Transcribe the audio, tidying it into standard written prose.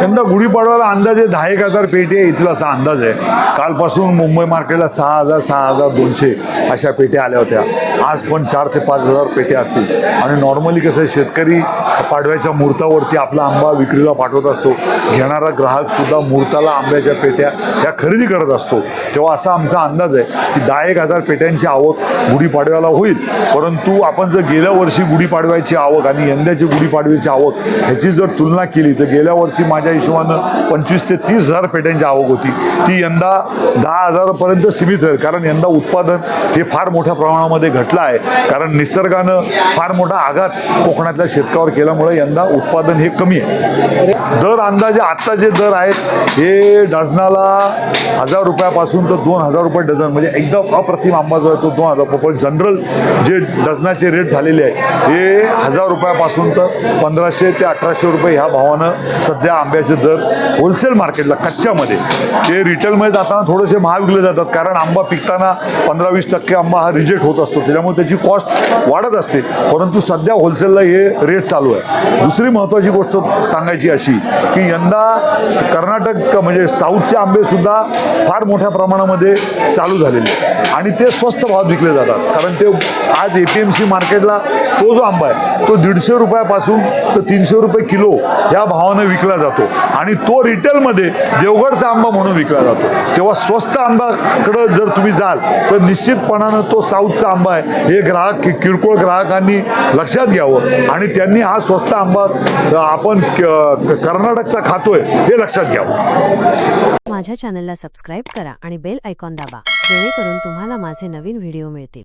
यंदा गुढीपाडव्याला अंदाजे 10,000 पेटी आहे इथला असा अंदाज आहे। कालपासून मुंबई मार्केटला 6,000 6,200 अशा पेट्या आल्या होत्या। आज पण 4 ते 5,000 पेट्या असतील। आणि नॉर्मली कसं शेतकरी पाडव्याच्या मुहूर्तावरती आपला आंबा विक्रीला पाठवत असतो, घेणारा ग्राहक सुद्धा मुहूर्ताला आंब्याच्या पेट्या ह्या खरेदी करत असतो। तेव्हा असा आमचा अंदाज आहे की 10,000 पेट्यांची आवक गुढीपाडव्याला होईल। परंतु आपण जर गेल्या वर्षी गुढीपाडव्याची आवक आणि यंदाची गुढीपाडव्याची आवक ह्याची जर तुलना केली तर गेल्या वर्षी माझ्या हिशोबानं 25,000 ते 30,000 पेट्यांची आवक होती, ती यंदा 10,000 पर्यंत सीमित होईल। कारण यंदा उत्पादन हे फार मोठ्या प्रमाणामध्ये घटलं आहे, कारण निसर्गानं फार मोठा आघात कोकणातल्या शेतकऱ्यावर केल्यामुळे यंदा उत्पादन हे कमी आहे। दर अंदाजे आत्ता जे दर आहेत हे डझनाला 1,000 रुपयापासून तर 2,000 रुपये डझन, म्हणजे एकदम अप्रतिम आंबा जो आहे तो 2,000 रुपये। पण जनरल जे डझनाचे रेट झालेले आहे हे 1,000 रुपयापासून तर 1,500 ते 1,800 रुपये ह्या भावानं सध्या आंब्याचे दर होलसेल मार्केटला कच्च्यामध्ये, ते रिटेलमध्ये जाताना थोडेसे महाग विकले जातात, कारण आंबा पिकताना 15-20% आंबा हा रिजेक्ट होत असतो, त्याच्यामुळे त्याची कॉस्ट वाढत असते। परंतु सध्या होलसेलला हे रेट चालू आहे। दुसरी महत्त्वाची गोष्ट सांगायची अशी की यंदा कर्नाटक म्हणजे साऊथचे आंबेसुद्धा फार मोठ्या प्रमाणामध्ये चालू झालेले आणि ते स्वस्त भावात विकले जातात, कारण ते आज APMC मार्केटला तो जो आंबा आहे तो 150 रुपयापासून तर 300 रुपये किलो या भावानं विकला जातो आणि तो रिटेलमध्ये देवगडचा आंबा म्हणून विकला जातो। तेव्हा स्वस्त आंब्याकडं जर तुम्ही जाल तर निश्चितपणानं तो साऊथचा आंबा आहे हे ग्राहक किरकोळ ग्राहकांनी लक्षात घ्यावं आणि त्यांनी हा स्वस्त आंबा आपण कर्नाटकचा खातोय हे लक्षात घ्यावं। माझ्या चॅनलला सबस्क्राइब करा आणि बेल आयकॉन दाबा, जेणेकरून तुम्हाला माझे नवीन व्हिडिओ मिळतील।